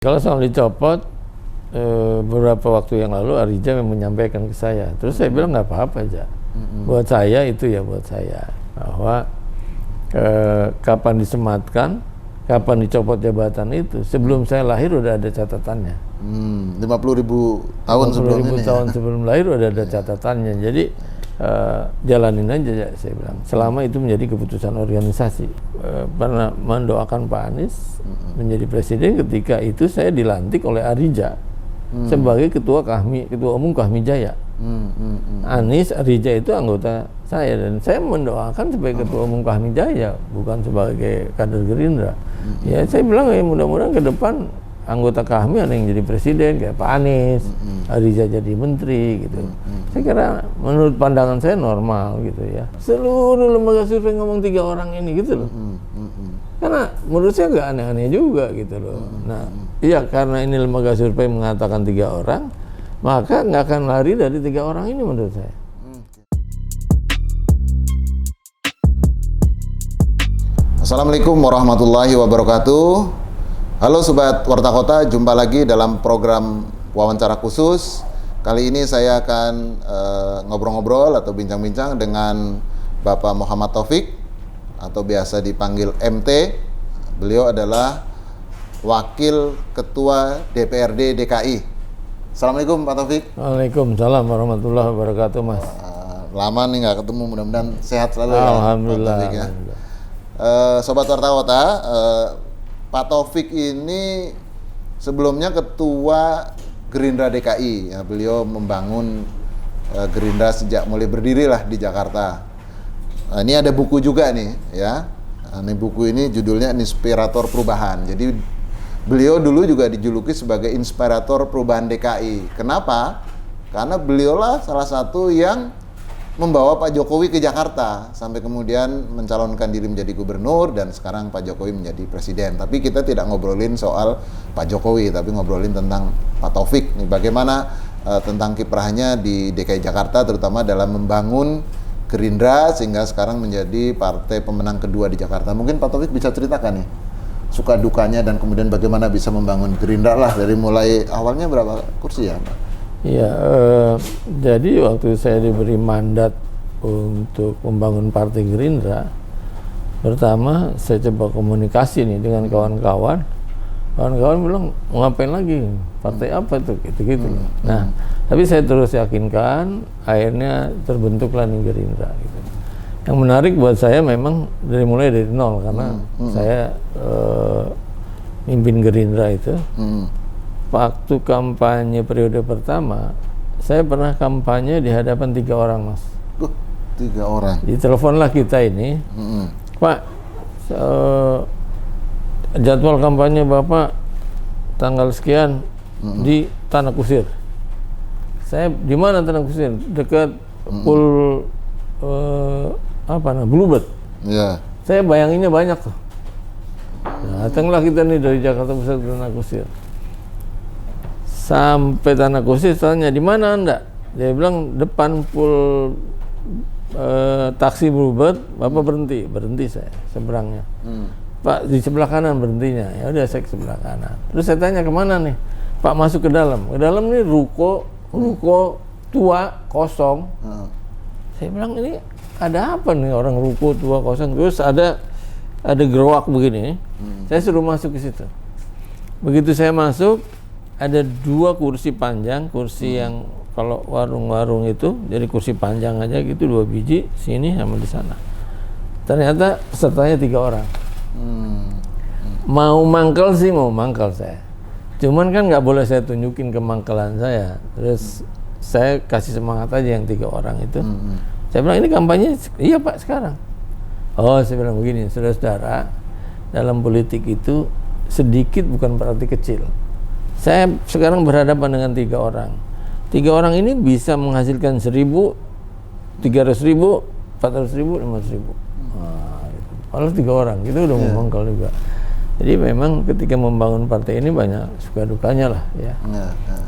Kalau soal dicopot, beberapa waktu yang lalu Arija menyampaikan ke saya. Terus saya bilang nggak apa-apa aja. Buat saya itu ya buat saya. Bahwa kapan disematkan, kapan dicopot jabatan itu, sebelum saya lahir udah ada catatannya. 50.000 tahun sebelum ini. 50.000 tahun sebelum lahir udah ada catatannya. Jadi jalanin aja saya bilang. Selama itu menjadi keputusan organisasi. Pernah mendoakan Pak Anies menjadi presiden ketika itu saya dilantik oleh Arija sebagai ketua umum Kahmi Jaya. Anies Arija itu anggota saya dan saya mendoakan sebagai ketua umum Kahmi Jaya, bukan sebagai kader Gerindra. Ya saya bilang ya mudah-mudahan ke depan anggota Kahmi ada yang jadi presiden kayak Pak Anies, Arija jadi menteri gitu. Saya kira menurut pandangan saya normal gitu ya. Seluruh lembaga survei ngomong 3 orang ini gitu loh. Karena menurut saya nggak aneh-aneh juga gitu loh. Nah, iya karena ini lembaga survei mengatakan 3 orang, maka nggak akan lari dari 3 orang ini menurut saya. Assalamualaikum warahmatullahi wabarakatuh. Halo Sobat Warta Kota, jumpa lagi dalam program wawancara khusus. Kali ini saya akan ngobrol-ngobrol atau bincang-bincang dengan Bapak Muhammad Taufik atau biasa dipanggil MT. Beliau adalah Wakil Ketua DPRD DKI. Assalamualaikum Pak Taufik. Waalaikumsalam warahmatullahi wabarakatuh Mas. Lama nih nggak ketemu, mudah-mudahan sehat selalu. Alhamdulillah. Pak Taufik, ya. Sobat Warta Kota, Pak Taufik ini sebelumnya Ketua Gerindra DKI. Ya, beliau membangun Gerindra sejak mulai berdiri lah di Jakarta. Nah, ini ada buku juga nih, ya. Nah, ini buku ini judulnya Inspirator Perubahan. Jadi beliau dulu juga dijuluki sebagai Inspirator Perubahan DKI. Kenapa? Karena beliaulah salah satu yang membawa Pak Jokowi ke Jakarta sampai kemudian mencalonkan diri menjadi gubernur dan sekarang Pak Jokowi menjadi presiden. Tapi kita tidak ngobrolin soal Pak Jokowi, tapi ngobrolin tentang Pak Taufik. Nih, bagaimana tentang kiprahnya di DKI Jakarta, terutama dalam membangun Gerindra sehingga sekarang menjadi partai pemenang kedua di Jakarta. Mungkin Pak Taufik bisa ceritakan nih suka dukanya dan kemudian bagaimana bisa membangun Gerindra lah dari mulai awalnya berapa kursi ya Pak? Iya, jadi waktu saya diberi mandat untuk membangun Partai Gerindra, pertama saya coba komunikasi nih dengan kawan-kawan. Kawan-kawan bilang, mau ngapain lagi? Partai apa tuh? Gitu-gitu. Nah, tapi saya terus yakinkan, akhirnya terbentuklah nih Gerindra. Gitu. Yang menarik buat saya memang mulai dari nol, karena saya mimpin Gerindra itu. Waktu kampanye periode pertama, saya pernah kampanye di hadapan 3 orang, Mas. 3 orang. Diteleponlah kita ini, Pak, jadwal kampanye Bapak tanggal sekian di Tanah Kusir. Saya di mana Tanah Kusir? Dekat Pul Bluebird. Yeah. Saya bayanginnya banyak tuh. Datanglah kita nih dari Jakarta Pusat ke Tanah Kusir. Sampai Tanah Kusir, tanya di mana Anda? Dia bilang depan Pul taksi Bluebird. Bapak berhenti saya seberangnya. Pak di sebelah kanan berhentinya. Ya udah saya ke sebelah kanan. Terus saya tanya kemana nih? Pak masuk ke dalam. Ke dalam nih ruko tua kosong. Saya bilang ini ada apa nih orang ruko tua kosong? Terus ada gerowak begini. Saya suruh masuk ke situ. Begitu saya masuk, ada 2 kursi panjang, kursi yang kalau warung-warung itu jadi kursi panjang aja gitu, 2 biji sini sama di sana. Ternyata pesertanya 3 orang. Mau mangkel saya. Cuman kan nggak boleh saya tunjukin kemangkelan saya. Terus saya kasih semangat aja yang 3 orang itu. Saya bilang ini kampanye, iya Pak sekarang. Oh saya bilang begini, saudara-saudara, dalam politik itu sedikit bukan berarti kecil. Saya sekarang berhadapan dengan 3 orang. 3 orang ini bisa menghasilkan 1.000, 300.000, 400.000, 500.000. Kalau 3 orang, itu udah memangkal juga. Jadi memang ketika membangun partai ini banyak suka dukanya lah ya.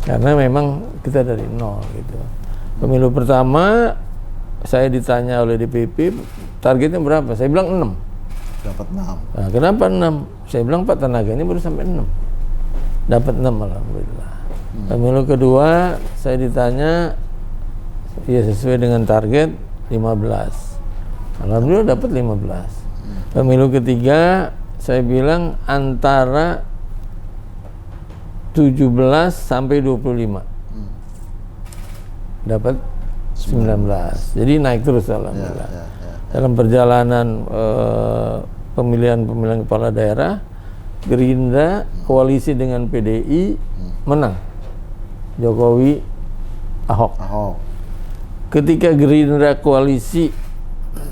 Karena memang kita dari nol gitu. Pemilu pertama saya ditanya oleh DPP targetnya berapa? Saya bilang 6. Dapat 6. Nah, kenapa 6? Saya bilang Pak tenaganya baru sampai 6. dapat 6 alhamdulillah. Pemilu kedua saya ditanya ya sesuai dengan target 15. Alhamdulillah dapat 15. Pemilu ketiga saya bilang antara 17 sampai 25. Dapat 19. Jadi naik terus alhamdulillah. Dalam perjalanan pemilihan kepala daerah, Gerindra koalisi dengan PDI menang. Jokowi, Ahok. Ketika Gerindra koalisi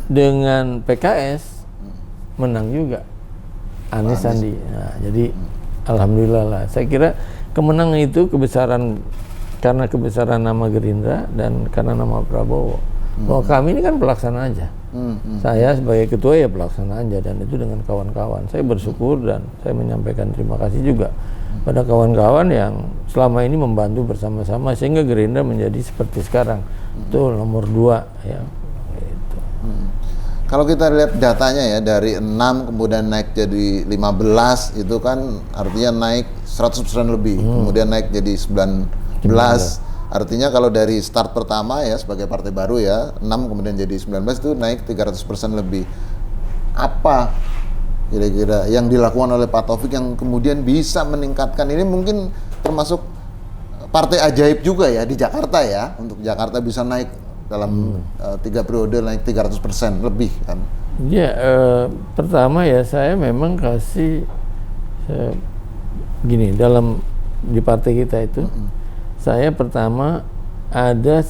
dengan PKS menang juga Anies Sandi. Nah, jadi alhamdulillah lah. Saya kira kemenangan itu karena kebesaran nama Gerindra dan karena nama Prabowo. Bahwa kami ini kan pelaksana aja. Saya sebagai ketua ya pelaksana aja, dan itu dengan kawan-kawan. Saya bersyukur dan saya menyampaikan terima kasih juga pada kawan-kawan yang selama ini membantu bersama-sama sehingga Gerindra menjadi seperti sekarang. Itu nomor 2 ya. Gitu. Kalau kita lihat datanya ya, dari 6 kemudian naik jadi 15, itu kan artinya naik 100% lebih. Kemudian naik jadi 19. Artinya kalau dari start pertama ya sebagai partai baru ya 6 kemudian jadi 19 itu naik 300% lebih. Apa kira-kira yang dilakukan oleh Pak Taufik yang kemudian bisa meningkatkan ini? Mungkin termasuk partai ajaib juga ya di Jakarta ya, untuk Jakarta bisa naik dalam 3 periode naik 300% lebih kan. Ya, pertama ya saya memang kasih gini, di partai kita itu saya pertama ada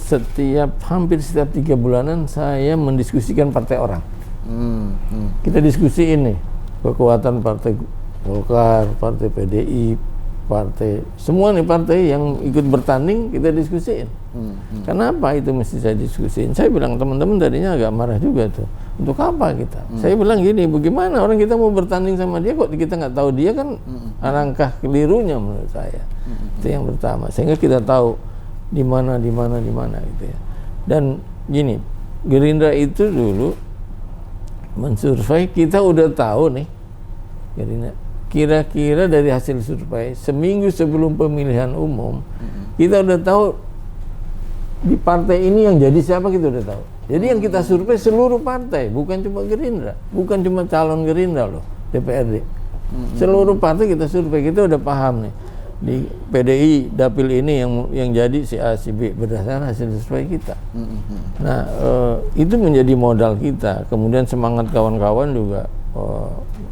hampir setiap 3 bulanan saya mendiskusikan partai orang. Kita diskusi ini kekuatan partai Golkar, partai PDI, partai semua nih partai yang ikut bertanding kita diskusiin. Kenapa itu mesti saya diskusiin? Saya bilang teman-teman tadinya agak marah juga tuh. Untuk apa kita? Saya bilang gini, bagaimana orang kita mau bertanding sama dia kok kita nggak tahu dia, kan alangkah kelirunya menurut saya. Itu yang pertama. Sehingga kita tahu di mana gitu ya. Dan gini, Gerindra itu dulu mensurvei, kita udah tahu nih Gerindra kira-kira dari hasil survei seminggu sebelum pemilihan umum kita udah tahu di partai ini yang jadi siapa, kita udah tahu. Jadi yang kita survei seluruh partai, bukan cuma Gerindra, bukan cuma calon Gerindra loh, DPRD. Seluruh partai kita survei, kita udah paham nih. Di PDI dapil ini yang jadi si A si B berdasarkan hasil survei kita. Nah, itu menjadi modal kita. Kemudian semangat kawan-kawan juga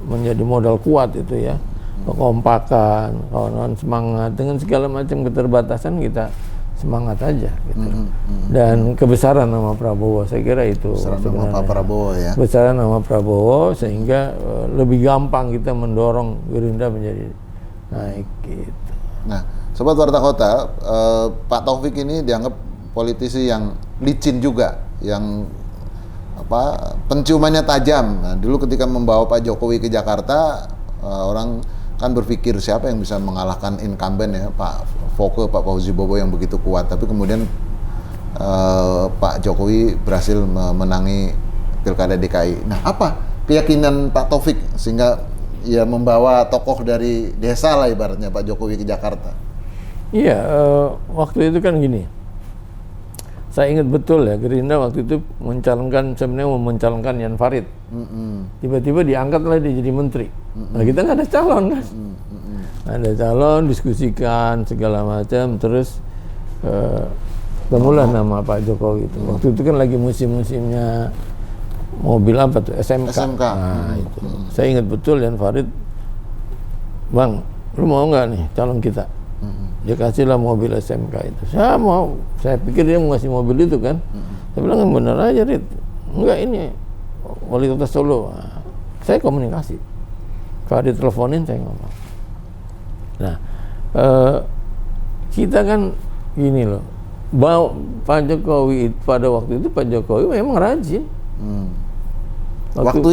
menjadi modal kuat itu ya. Kekompakan, kawan-kawan semangat dengan segala macam keterbatasan kita semangat aja gitu. Dan kebesaran nama Prabowo, saya kira itu nama Pak Prabowo ya. Kebesaran nama Prabowo sehingga lebih gampang kita mendorong Gerindra menjadi naik gitu. Nah, Sobat Warta Kota, Pak Taufik ini dianggap politisi yang licin juga, yang penciumannya tajam. Nah, dulu ketika membawa Pak Jokowi ke Jakarta, orang kan berpikir siapa yang bisa mengalahkan incumbent ya, Pak Foke, Pak Fauzi Bowo yang begitu kuat. Tapi kemudian Pak Jokowi berhasil menangi Pilkada DKI. Nah, apa keyakinan Pak Taufik sehingga ya membawa tokoh dari desa lah ibaratnya Pak Jokowi ke Jakarta? Iya, waktu itu kan gini, saya ingat betul ya, Gerindra waktu itu sebenarnya mau mencalonkan Jan Farid. Tiba-tiba diangkatlah dia jadi menteri. Nah, kita nggak ada calon kan? Ada calon, diskusikan segala macam, terus temulah nama Pak Jokowi itu. Waktu itu kan lagi musim-musimnya mobil apa tuh, SMK. Nah, itu. Saya ingat betul Jan Farid, Bang, lu mau nggak nih calon kita? Dia kasihlah mobil SMK itu. Saya mau, saya pikir dia mau ngasih mobil itu kan. Saya bilang, bener aja Rit, enggak, ini wali kota Solo. Nah, saya komunikasi, kalau diteleponin saya ngomong. Nah, kita kan gini loh, Pak Jokowi pada waktu itu Pak Jokowi memang rajin. Waktu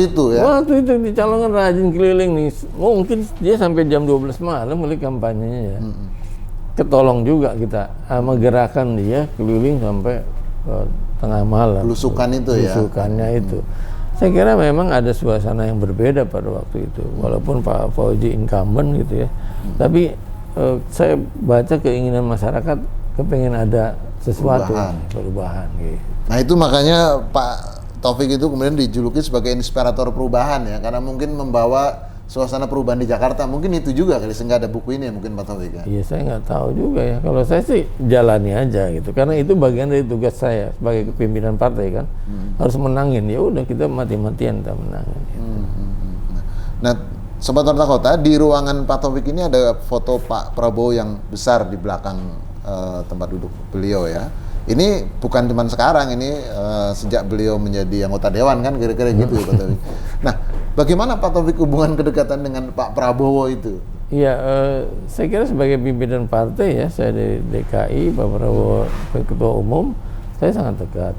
itu dicalonkan rajin keliling nih. Mungkin dia sampai jam 12 malam kali kampanyenya ya. Ketolong juga kita menggerakkan dia keliling sampai tengah malam. Belusukannya itu. Saya kira memang ada suasana yang berbeda pada waktu itu. Walaupun Pak Fauzi incumbent gitu ya. Tapi saya baca keinginan masyarakat kepengen ada sesuatu perubahan gitu. Nah itu makanya Pak Taufik itu kemudian dijuluki sebagai inspirator perubahan ya, karena mungkin membawa suasana perubahan di Jakarta. Mungkin itu juga kali, sehingga ada buku ini ya mungkin Pak Taufik ya. Iya, saya nggak tahu juga ya. Kalau saya sih jalani aja gitu, karena itu bagian dari tugas saya sebagai pimpinan partai kan. Harus menangin, ya udah kita mati-matian kita menangin gitu. Nah, Sobat Warta Kota, di ruangan Pak Taufik ini ada foto Pak Prabowo yang besar di belakang tempat duduk beliau ya. Ini bukan cuma sekarang, ini sejak beliau menjadi anggota dewan kan, kira-kira gitu ya Pak Taufik. Nah, bagaimana Pak Taufik hubungan kedekatan dengan Pak Prabowo itu? Iya, saya kira sebagai pimpinan partai ya, saya dari DKI, Pak Prabowo ketua umum, saya sangat dekat.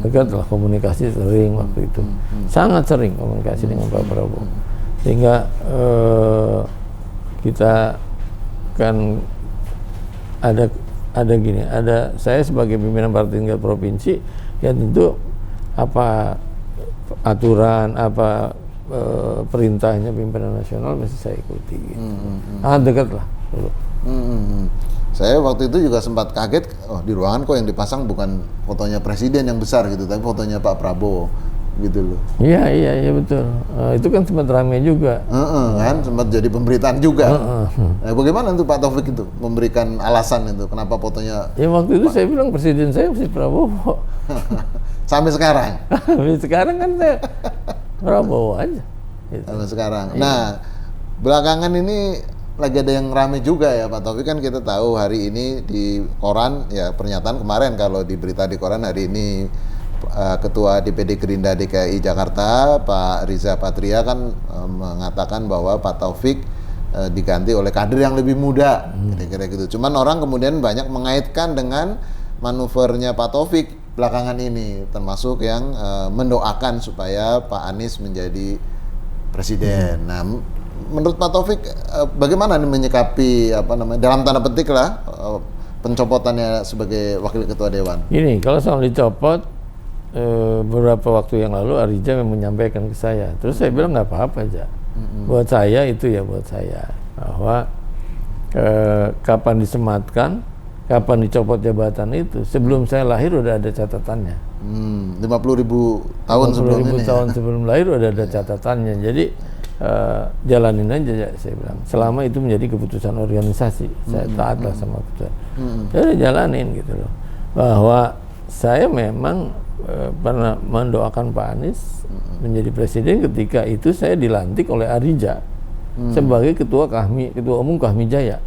Dekat lah, komunikasi sering waktu itu. Sangat sering komunikasi dengan Pak Prabowo. Sehingga kita kan ada gini, ada saya sebagai pimpinan partai tingkat provinsi, ya tentu apa aturan, apa perintahnya pimpinan nasional mesti saya ikuti gitu. Dekat lah dulu. Saya waktu itu juga sempat kaget, oh di ruangan kok yang dipasang bukan fotonya presiden yang besar gitu, tapi fotonya Pak Prabowo gitu loh. Iya betul. Itu kan sempat ramai juga. Kan sempat jadi pemberitaan juga. Nah, bagaimana untuk Pak Taufik itu memberikan alasan itu kenapa fotonya? Ya waktu itu saya bilang presiden saya mesti Prabowo. Sampai sekarang. Sampai sekarang kan saya Prabowo aja. Gitu. Sampai sekarang. Nah, belakangan ini lagi ada yang rame juga ya Pak Taufik, kan kita tahu hari ini di koran ya, pernyataan kemarin kalau di berita di koran hari ini Ketua DPD Gerindra DKI Jakarta Pak Riza Patria kan mengatakan bahwa Pak Taufik diganti oleh kader yang lebih muda, kira-kira gitu. Cuman orang kemudian banyak mengaitkan dengan manuvernya Pak Taufik belakangan ini, termasuk yang mendoakan supaya Pak Anies menjadi presiden. Nah, menurut Pak Taufik bagaimana nih menyikapi dalam tanda petik lah pencopotannya sebagai wakil ketua dewan? Gini, kalau soal dicopot beberapa waktu yang lalu Arija menyampaikan ke saya, terus saya bilang nggak apa-apa aja. Buat saya itu ya, buat saya bahwa kapan disematkan, kapan dicopot jabatan itu, sebelum saya lahir udah ada catatannya. 50.000 tahun sebelum ini. 50.000 tahun sebelum lahir udah ada catatannya. Jadi jalanin aja, saya bilang. Selama itu menjadi keputusan organisasi, saya taatlah sama keputusan. Jadi jalanin gitu loh. Bahwa saya memang pernah mendoakan Pak Anies menjadi presiden ketika itu saya dilantik oleh Arija sebagai ketua umum Kahmi Jaya.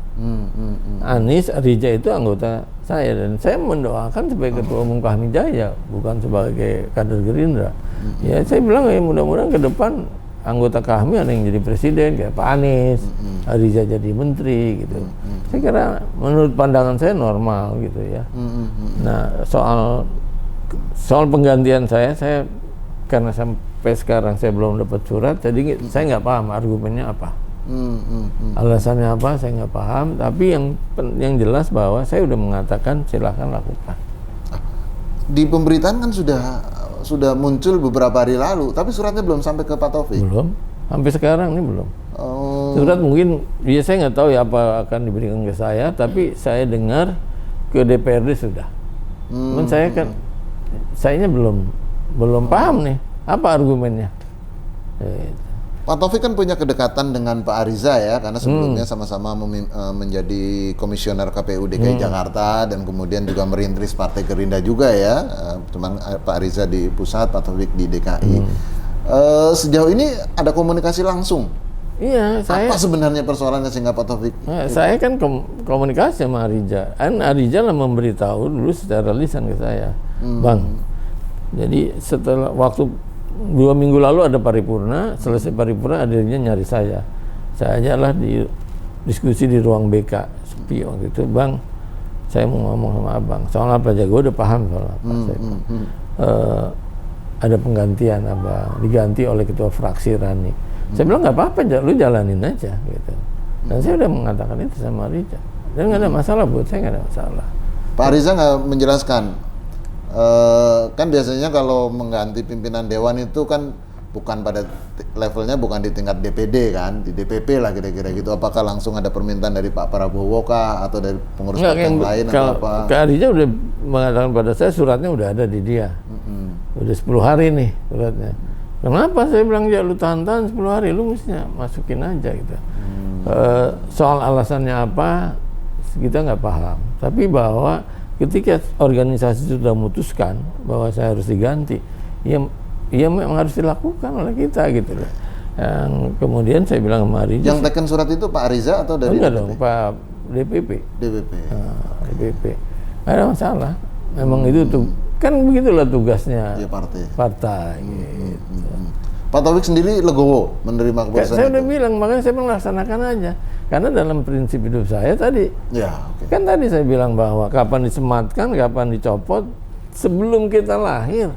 Anies Arija itu anggota saya, dan saya mendoakan sebagai ketua umum Kahmi Jaya, bukan sebagai kader Gerindra. Ya saya bilang ya mudah-mudahan ke depan anggota Kahmi ada yang jadi presiden kayak Pak Anies, Arija jadi menteri gitu. Saya kira menurut pandangan saya normal gitu ya. Nah soal penggantian saya karena sampai sekarang saya belum dapat surat, jadi saya nggak paham argumennya apa, alasannya apa, saya nggak paham. Tapi yang jelas bahwa saya udah mengatakan silahkan lakukan. Di pemberitaan kan sudah muncul beberapa hari lalu, tapi suratnya belum sampai ke Pak Taufik. Belum, sampai sekarang ini belum. Surat mungkin, ya saya nggak tahu ya apa akan diberikan ke saya, tapi saya dengar ke DPRD sudah. Cuman sayanya belum paham nih apa argumennya. Pak Taufik kan punya kedekatan dengan Pak Ariza ya, karena sebelumnya sama-sama menjadi komisioner KPU DKI Jakarta dan kemudian juga merintis Partai Gerindra juga ya. Cuman Pak Ariza di pusat, Pak Taufik di DKI. Sejauh ini ada komunikasi langsung. Iya, apa sebenarnya persoalannya sehingga Pak Taufik? Saya kan komunikasi sama Arija. Arija lah memberitahu dulu secara lisan ke saya, Bang. Jadi setelah waktu 2 minggu lalu ada paripurna, selesai paripurna Arija nyari saya ajalah di diskusi di ruang BK sepi waktu itu, Bang. Saya mau ngomong sama Abang. Soal apa aja, gue udah paham soal apa. Ada penggantian Abang, diganti oleh ketua fraksi Rani. Saya bilang nggak apa-apa, lu jalanin aja gitu. Dan saya udah mengatakan itu sama Arija. Dan nggak ada masalah buat saya, nggak ada masalah. Pak Ariza nggak menjelaskan, kan biasanya kalau mengganti pimpinan dewan itu kan bukan pada levelnya bukan di tingkat DPD kan, di DPP lah kira-kira gitu. Apakah langsung ada permintaan dari Pak Prabowo kah atau dari pengurus partai yang lain atau apa? Kak Arija udah mengatakan pada saya suratnya udah ada di dia. Udah 10 hari nih suratnya. Kenapa saya bilang ya lu tahan-tahan 10 hari, lu mestinya masukin aja gitu. Soal alasannya apa kita nggak paham. Tapi bahwa ketika organisasi sudah memutuskan bahwa saya harus diganti, ya memang harus dilakukan oleh kita gitu loh. Yang kemudian saya bilang sama Arija. Yang tekan surat itu Pak Ariza atau dari enggak dong, Pak DPP. DPP. DPP. Nggak ada masalah. Memang itu tuh kan begitulah tugasnya partai. Gitu. Pak Taufik sendiri legowo menerima keputusan saya itu? udah bilang, makanya saya melaksanakan aja. Karena dalam prinsip hidup saya tadi, kan tadi saya bilang bahwa kapan disematkan, kapan dicopot, sebelum kita lahir,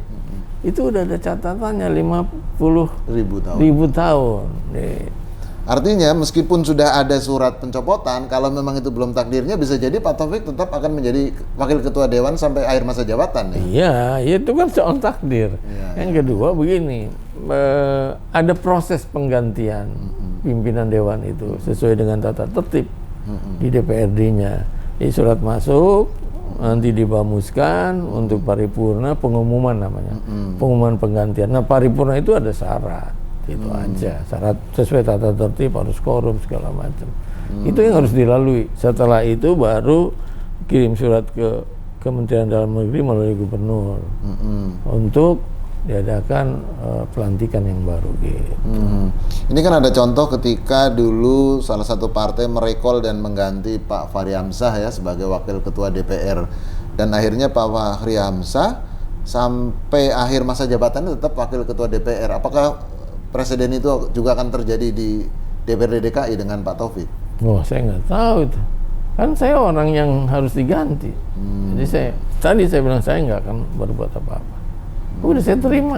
itu udah ada catatannya 50.000 tahun. Nih. Artinya meskipun sudah ada surat pencopotan, kalau memang itu belum takdirnya, bisa jadi Pak Taufik tetap akan menjadi Wakil Ketua Dewan sampai akhir masa jabatan. Iya, itu kan soal takdir. Yang kedua begini, ada proses penggantian pimpinan Dewan itu sesuai dengan tata tertib di DPRD-nya. Jadi surat masuk, nanti dibamuskan untuk paripurna, pengumuman namanya, pengumuman penggantian. Nah paripurna itu ada syarat. Itu aja, syarat sesuai tata tertib, harus korum segala macam. Itu yang harus dilalui. Setelah itu baru kirim surat ke Kementerian Dalam Negeri melalui gubernur untuk diadakan pelantikan yang baru gitu. Ini kan ada contoh ketika dulu salah satu partai merekol dan mengganti Pak Fahri Hamzah ya sebagai Wakil Ketua DPR, dan akhirnya Pak Fahri Hamzah sampai akhir masa jabatannya tetap Wakil Ketua DPR. Apakah presiden itu juga akan terjadi di DPRD DKI dengan Pak Taufik? Oh, saya nggak tahu itu. Kan saya orang yang harus diganti. Jadi tadi saya bilang saya nggak akan berbuat apa-apa. Udah saya terima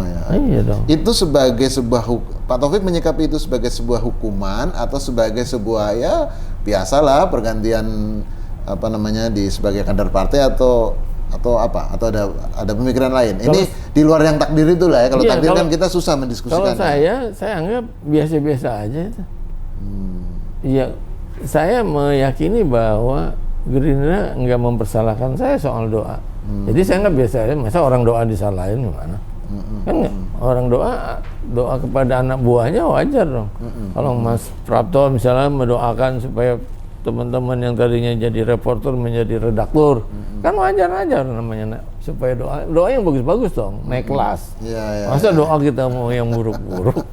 ya. Iya dong. Itu sebagai sebuah Pak Taufik menyikapi itu sebagai sebuah hukuman atau sebagai sebuah ya biasalah pergantian apa namanya di sebagai kader partai atau apa? Atau ada pemikiran lain? Ini di luar yang takdir itu lah ya. Kalau takdir kan kita susah mendiskusikan. Kalau saya anggap biasa-biasa aja itu. Iya, saya meyakini bahwa Gerindra nggak mempersalahkan saya soal doa. Jadi saya nggak biasa aja. Masa orang doa disalahin gimana? Kan orang doa kepada anak buahnya wajar dong. Kalau Mas Prapto misalnya mendoakan supaya teman-teman yang tadinya jadi reporter menjadi redaktur, kan wajar aja namanya, supaya doa yang bagus-bagus dong, naik kelas. Masa doa kita mau yang buruk-buruk?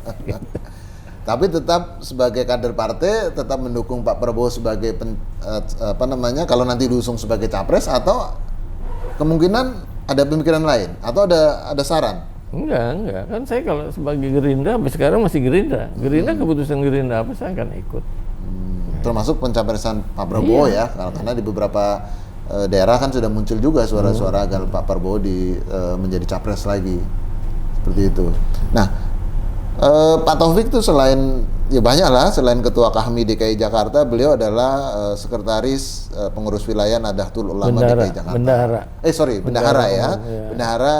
Tapi tetap sebagai kader partai tetap mendukung Pak Prabowo sebagai kalau nanti diusung sebagai capres, atau kemungkinan ada pemikiran lain atau ada saran? Enggak, kan saya kalau sebagai Gerindra sampai sekarang masih Gerindra. Keputusan Gerindra apa saya akan ikut. Termasuk pencapresan Pak Prabowo ya, karena di beberapa daerah kan sudah muncul juga suara-suara agar Pak Prabowo menjadi capres lagi, seperti itu. Nah, Pak Taufik itu selain ya banyak lah, selain Ketua KHMI DKI Jakarta, beliau adalah sekretaris pengurus wilayah Nahdlatul Ulama DKI Jakarta. Bendahara ya. Bendahara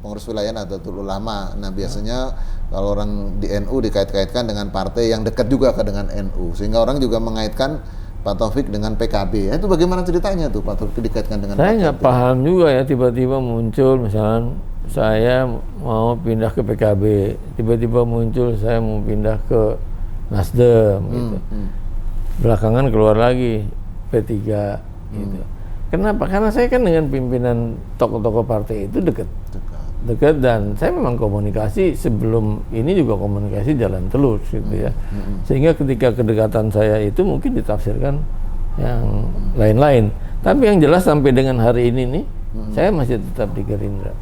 pengurus wilayah Nahdlatul Ulama. Nah biasanya kalau orang di NU dikait-kaitkan dengan partai yang dekat juga dengan NU, sehingga orang juga mengaitkan Pak Taufik dengan PKB. Itu bagaimana ceritanya tuh Pak Taufik dikaitkan dengan? Saya nggak paham juga ya, tiba-tiba muncul misalnya saya mau pindah ke PKB, tiba-tiba muncul saya mau pindah ke Nasdem gitu. Belakangan keluar lagi P3 gitu. Kenapa? Karena saya kan dengan pimpinan tokoh-tokoh partai itu dekat, dan saya memang komunikasi sebelum ini juga komunikasi jalan terus gitu ya. Sehingga ketika kedekatan saya itu mungkin ditafsirkan yang lain-lain. Tapi yang jelas sampai dengan hari ini nih, saya masih tetap di Gerindra.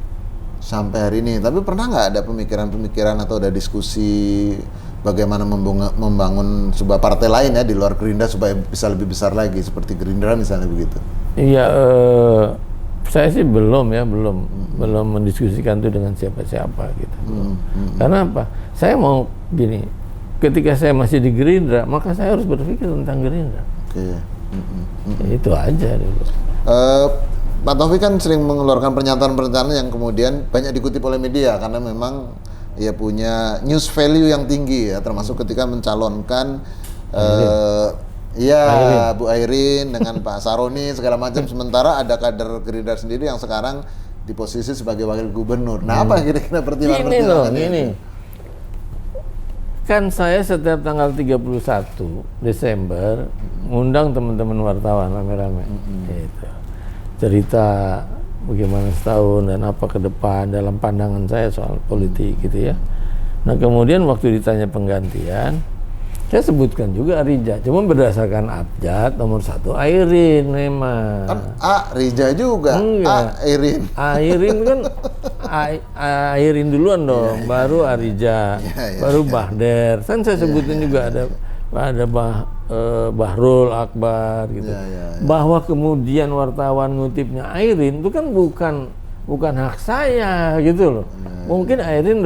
Sampai hari ini. Tapi pernah nggak ada pemikiran-pemikiran atau ada diskusi bagaimana membangun sebuah partai lain ya di luar Gerindra supaya bisa lebih besar lagi seperti Gerindra misalnya begitu? Iya, saya sih belum mendiskusikan itu dengan siapa-siapa gitu. Karena apa? Saya mau gini, ketika saya masih di Gerindra, maka saya harus berpikir tentang Gerindra. Itu aja dulu. Pak Taufik kan sering mengeluarkan pernyataan-pernyataan yang kemudian banyak dikutip oleh media karena memang ia punya news value yang tinggi ya, termasuk ketika mencalonkan Bu Airin dengan Pak Saroni segala macam. Sementara ada kader Gerindra sendiri yang sekarang di posisi sebagai wakil gubernur. Nah, apa kira-kira pertimbangan ini? Kan saya setiap tanggal 31 Desember ngundang teman-teman wartawan rame-rame. Gitu. Cerita bagaimana setahun dan apa ke depan dalam pandangan saya soal politik gitu ya. Nah, kemudian waktu ditanya penggantian, saya sebutkan juga Arija, cuma berdasarkan abjad nomor 1 Airin memang. Kan Rija juga. Enggak. Airin kan Airin duluan dong, baru Arija, baru Bahder. Kan saya sebutin juga ada Bahrul Akbar gitu. Bahwa kemudian wartawan ngutipnya Airin itu kan bukan hak saya gitu loh. Mungkin Airin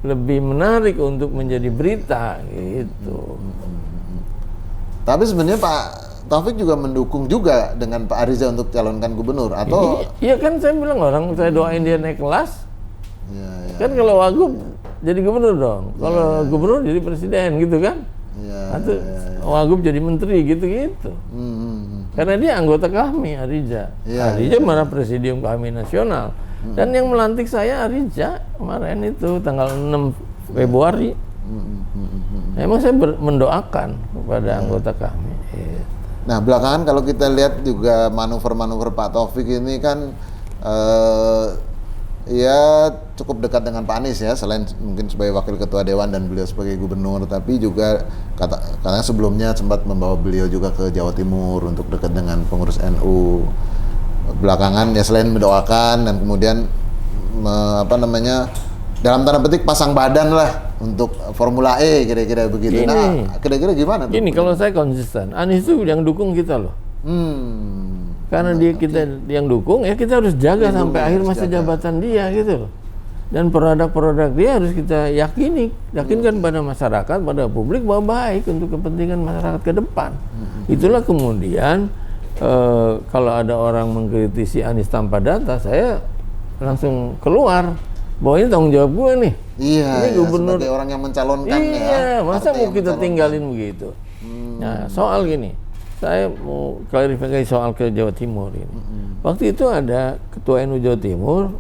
lebih menarik untuk menjadi berita gitu. Tapi sebenarnya Pak Taufik juga mendukung juga dengan Pak Ariza untuk calonkan gubernur atau? Iya kan saya bilang orang saya doain dia naik kelas. Kan kalau Wagub jadi gubernur dong. Kalau gubernur jadi presiden gitu kan. Atau Wagub jadi menteri gitu-gitu. Karena dia anggota kami Arija. Arija mana presidium kami nasional. Dan yang melantik saya Arija kemarin itu tanggal 6 Februari. Emang saya mendoakan kepada anggota kami. Nah, belakangan kalau kita lihat juga manuver-manuver Pak Taufik ini kan ya cukup dekat dengan Pak Anies ya, selain mungkin sebagai wakil ketua dewan dan beliau sebagai gubernur, tapi juga katanya sebelumnya sempat membawa beliau juga ke Jawa Timur untuk dekat dengan pengurus NU. Belakangan ya selain mendoakan dan kemudian dalam tanda petik pasang badan lah untuk Formula E kira-kira begitu. Nah, kira-kira gimana tuh? Gini, kalau saya konsisten, Anies itu yang dukung kita loh. Karena kita yang dukung ya kita harus jaga sampai akhir masa jabatan dia gitu loh. Dan produk-produk dia harus kita yakinkan pada masyarakat, pada publik bahwa baik untuk kepentingan masyarakat ke depan. Itulah kemudian kalau ada orang mengkritisi Anies tanpa data, saya langsung keluar bahwa ini tanggung jawab gue nih. Ini gubernur sebagai orang yang mencalonkan masa mau kita tinggalin begitu. Nah, soal gini, saya mau klarifikasi soal ke Jawa Timur ini. Waktu itu ada ketua NU Jawa Timur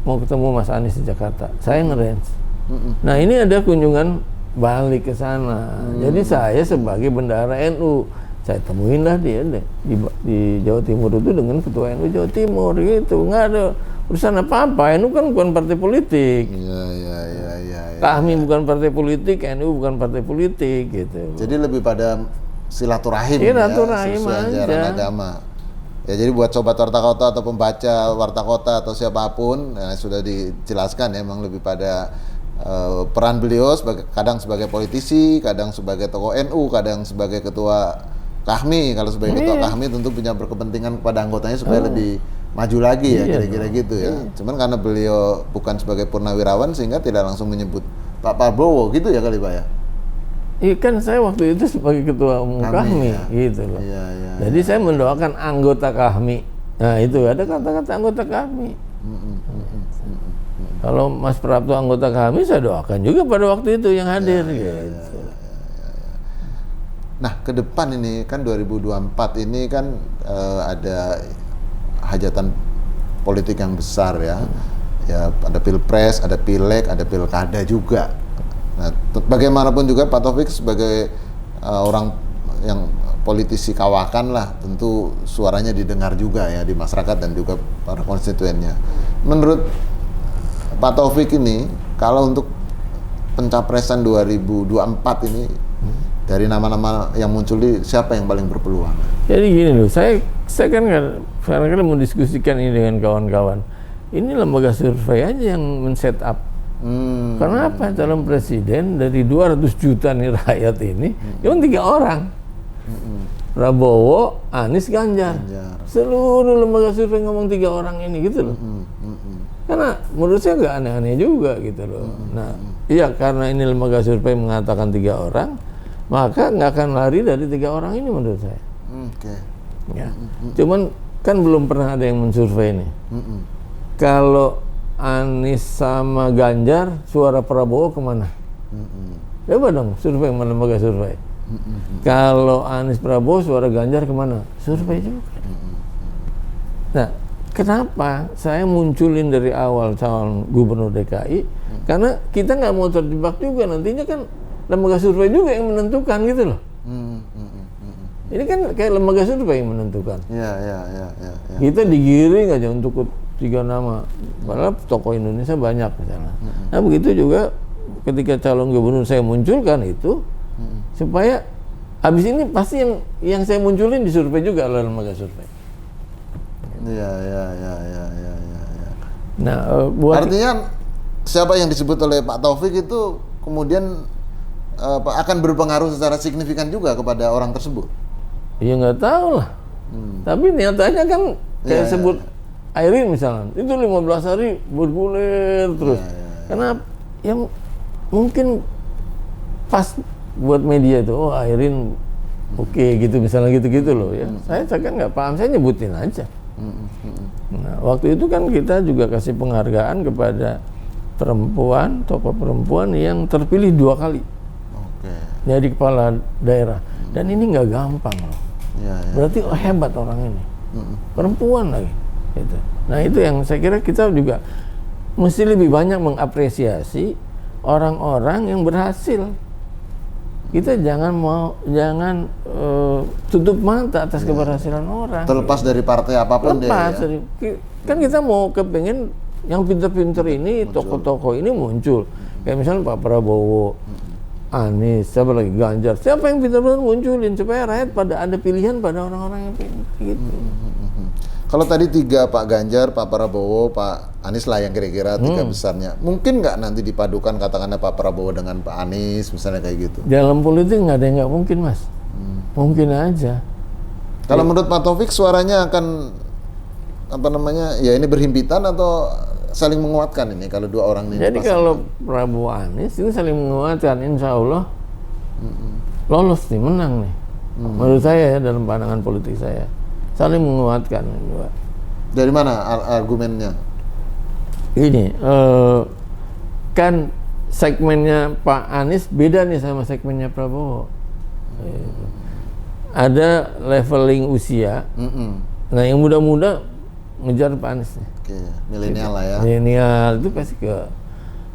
mau ketemu Mas Anies di Jakarta. Saya nge-range. Nah, ini ada kunjungan balik ke sana. Jadi saya sebagai bendahara NU, saya temuin lah dia deh di Jawa Timur itu dengan ketua NU Jawa Timur gitu. Nggak ada urusan apa-apa. NU kan bukan partai politik. Kami bukan partai politik, NU bukan partai politik gitu. Jadi lebih pada silaturahim sesuai ajaran agama. Ya, jadi buat sobat Warta Kota atau pembaca Warta Kota atau siapapun, sudah dijelaskan ya, memang lebih pada peran beliau kadang sebagai politisi, kadang sebagai tokoh NU, kadang sebagai ketua Kahmi. Kalau sebagai ketua Kahmi tentu punya berkepentingan kepada anggotanya supaya lebih maju lagi ya, kira-kira gitu ya. Cuman karena beliau bukan sebagai purnawirawan sehingga tidak langsung menyebut Pak Prabowo gitu ya kali Pak ya. Iya kan saya waktu itu sebagai ketua umum Kahmi gitu loh. Jadi saya mendoakan anggota Kahmi. Nah itu ada kata-kata anggota Kahmi. Kalau Mas Prapto anggota Kahmi, saya doakan juga pada waktu itu yang hadir gitu. Nah, ke depan ini kan 2024 ini kan ada hajatan politik yang besar ya. Ya ada Pilpres, ada Pileg, ada Pilkada juga. Nah, bagaimanapun juga Pak Taufik sebagai orang yang politisi kawakan lah, tentu suaranya didengar juga ya di masyarakat dan juga para konstituennya. Menurut Pak Taufik ini, kalau untuk pencapresan 2024 ini dari nama-nama yang muncul ini, siapa yang paling berpeluang? Jadi gini loh, saya kan kadang-kadang mau diskusikan ini dengan kawan-kawan. Ini lembaga survei aja yang men-set up. Karena apa? Calon presiden dari 200 juta nih rakyat ini, cuma 3 orang. Prabowo, Anies, Ganjar. Seluruh lembaga survei ngomong 3 orang ini gitu loh. Karena menurut saya nggak aneh-aneh juga gitu loh. Nah, iya karena ini lembaga survei mengatakan 3 orang, maka nggak akan lari dari 3 orang ini menurut saya. Ya. Cuman kan belum pernah ada yang mensurvei ini. Kalau Anies sama Ganjar, suara Prabowo kemana? Coba dong survei, mana lembaga survei. Kalau Anies Prabowo, suara Ganjar kemana? Survei juga. Nah, kenapa saya munculin dari awal calon gubernur DKI? Karena kita nggak mau terjebak juga, nantinya kan lembaga survei juga yang menentukan gitu loh. Ini kan kayak lembaga survei yang menentukan. Ya. Kita digiring aja untuk 3 nama, padahal tokoh Indonesia banyak misalnya. Nah begitu juga ketika calon gubernur saya munculkan itu, supaya habis ini pasti yang saya munculin disurvei juga oleh lembaga survei. Iya. Nah, artinya siapa yang disebut oleh Pak Taufik itu kemudian akan berpengaruh secara signifikan juga kepada orang tersebut. Ya nggak tahu lah. Tapi nyatanya kan kayak sebut Airin misalnya, itu 15 hari bergulir terus. Karena yang mungkin pas buat media itu, oh Airin oke gitu misalnya gitu-gitu loh ya. Saya kan nggak paham, saya nyebutin aja. Nah, waktu itu kan kita juga kasih penghargaan kepada perempuan, tokoh perempuan yang terpilih 2 kali jadi kepala daerah. Dan ini nggak gampang loh. Berarti hebat orang ini, perempuan lagi. Gitu. Nah itu yang saya kira kita juga mesti lebih banyak mengapresiasi orang-orang yang berhasil. Kita jangan tutup mata atas keberhasilan orang. Terlepas dari partai apapun kan kita mau kepengen yang pinter-pinter ini, tokoh-tokoh ini muncul. Kayak misalnya Pak Prabowo, Anies, siapa lagi, Ganjar. Siapa yang pinter-pinter munculin supaya rakyat pada ada pilihan pada orang-orang yang pinter gitu. Kalau tadi 3, Pak Ganjar, Pak Prabowo, Pak Anies lah yang kira-kira 3 besarnya. Mungkin nggak nanti dipadukan katakanlah Pak Prabowo dengan Pak Anies misalnya kayak gitu? Dalam politik nggak ada yang nggak mungkin, Mas. Mungkin aja. Kalau menurut Pak Taufik suaranya akan ya ini berhimpitan atau saling menguatkan ini kalau 2 orang ini? Jadi kalau Prabowo Anies ini saling menguatkan, insya Allah lolos nih, menang nih. Menurut saya ya, dalam pandangan politik saya saling menguatkan. Dari mana argumennya? Ini kan segmennya Pak Anies beda nih sama segmennya Prabowo. Ada leveling usia. Nah yang muda-muda ngejar Pak Anies nih. Milenial lah ya. Milenial itu pasti ke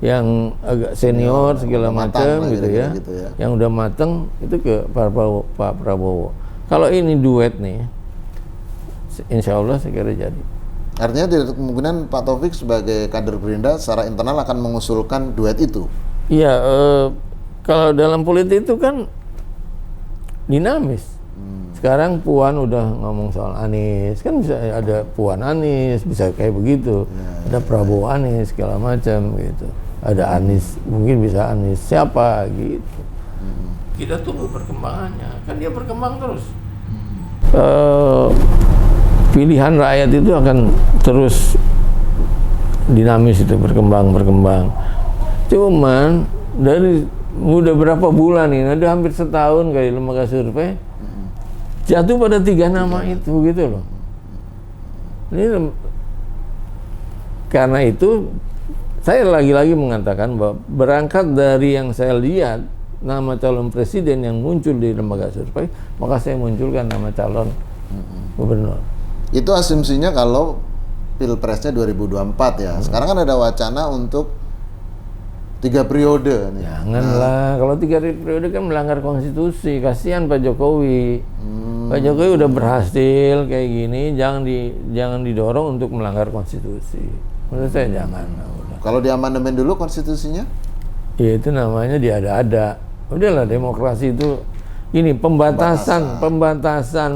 yang agak senior segala macam gitu ya. Yang udah mateng itu ke Pak Prabowo. Kalau ini duet nih, insya Allah saya kira jadi. Artinya tidak kemungkinan Pak Taufik sebagai kader Gerindra secara internal akan mengusulkan duet itu? Iya, kalau dalam politik itu kan dinamis. Sekarang Puan udah ngomong soal Anies, kan bisa ada Puan Anies, bisa kayak begitu. Ada Prabowo Anies segala macam gitu. Ada Anies, mungkin bisa Anies siapa gitu. Kita tunggu perkembangannya, kan dia berkembang terus. Pilihan rakyat itu akan terus dinamis, itu berkembang. Cuman dari udah berapa bulan ini, ada hampir setahun kali lembaga survei jatuh pada 3 nama itu gitu loh. Ini karena itu saya lagi-lagi mengatakan bahwa berangkat dari yang saya lihat nama calon presiden yang muncul di lembaga survei, maka saya munculkan nama calon gubernur. Itu asumsinya kalau Pilpresnya 2024 ya. Sekarang kan ada wacana untuk 3 periode nih. Janganlah, kalau 3 periode kan melanggar konstitusi. Kasihan Pak Jokowi. Pak Jokowi udah berhasil kayak gini, jangan didorong untuk melanggar konstitusi. Menurut saya jangan. Kalau di amandemen dulu konstitusinya? Ya itu namanya diada-ada. Udahlah, demokrasi itu ini pembatasan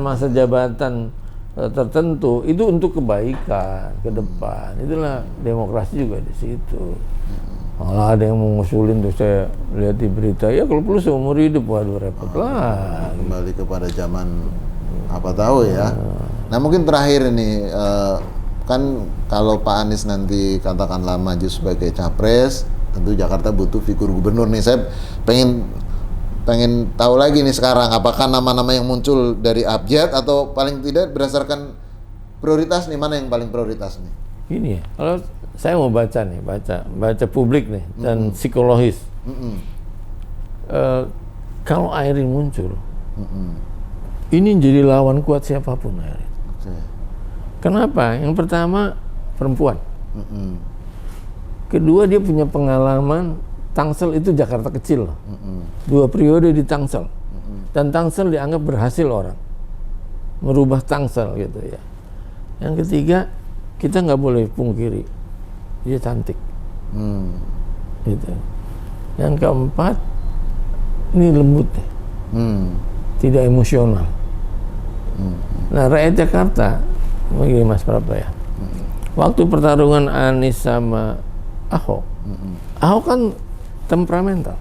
masa jabatan tertentu itu untuk kebaikan ke depan. Itulah demokrasi juga di situ. Malah ada yang mengusulin tuh, saya lihat di berita, ya kalau perlu seumur hidup, waduh repot lah. Kembali kepada zaman apa tahu ya. Nah mungkin terakhir ini kan kalau Pak Anies nanti katakanlah maju sebagai capres, tentu Jakarta butuh figur gubernur nih. Saya pengen tahu lagi nih sekarang, apakah nama-nama yang muncul dari abjad atau paling tidak berdasarkan prioritas nih, mana yang paling prioritas nih? Ini ya, kalau saya mau baca nih, baca publik nih dan psikologis. Kalau Airin muncul, ini jadi lawan kuat siapapun Airin. Kenapa? Yang pertama perempuan. Kedua dia punya pengalaman, Tangsel itu Jakarta kecil loh. 2 periode di Tangsel. Dan Tangsel dianggap berhasil orang. Merubah Tangsel gitu ya. Yang ketiga, kita nggak boleh pungkiri, dia cantik. Gitu. Yang keempat, ini lembut deh. Tidak emosional. Nah, rakyat Jakarta, begini Mas Prapa ya. Waktu pertarungan Anies sama Ahok, Ahok kan temperamental.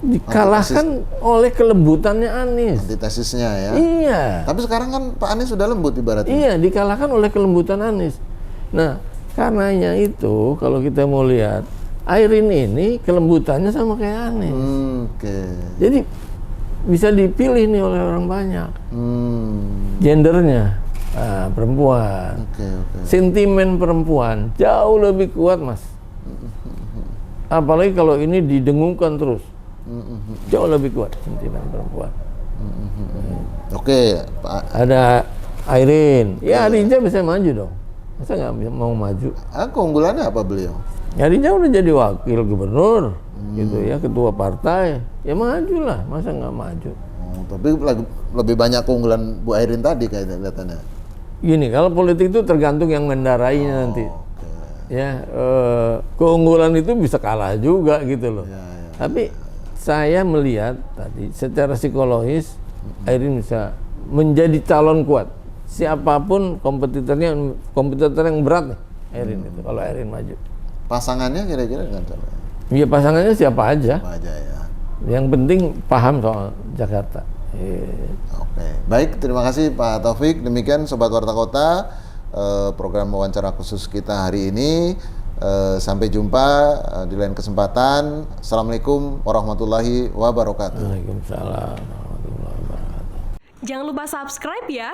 Dikalahkan oleh kelembutannya Anies. Antitesisnya ya. Iya. Tapi sekarang kan Pak Anies sudah lembut ibaratnya. Iya, dikalahkan oleh kelembutan Anies. Nah, karenanya itu kalau kita mau lihat, Airin ini kelembutannya sama kayak Anies. Jadi bisa dipilih nih oleh orang banyak. Gendernya perempuan. Sentimen perempuan jauh lebih kuat, Mas. Apalagi kalau ini didengungkan terus. Jauh lebih kuat sentimen perempuan. Ada Airin. Ya, Rinja bisa maju dong. Masa nggak mau maju? Keunggulannya apa beliau? Ya, Rinja udah jadi wakil gubernur, gitu ya, ketua partai. Ya majulah, masa nggak maju? Tapi lebih banyak keunggulan Bu Airin tadi kayaknya kelihatannya. Gini, kalau politik itu tergantung yang mendarainya nanti. Ya, keunggulan itu bisa kalah juga gitu loh. Tapi saya melihat tadi secara psikologis Airin bisa menjadi calon kuat. Siapapun kompetitor yang berat nih, Airin itu kalau Airin maju. Pasangannya kira-kira dengan siapa? Iya, pasangannya siapa aja. Siapa aja ya. Yang penting paham soal Jakarta. Baik, terima kasih Pak Taufik. Demikian Sobat Warta Kota, program wawancara khusus kita hari ini. Sampai jumpa di lain kesempatan. Assalamualaikum warahmatullahi wabarakatuh. Waalaikumsalam warahmatullahi wabarakatuh. Jangan lupa subscribe ya.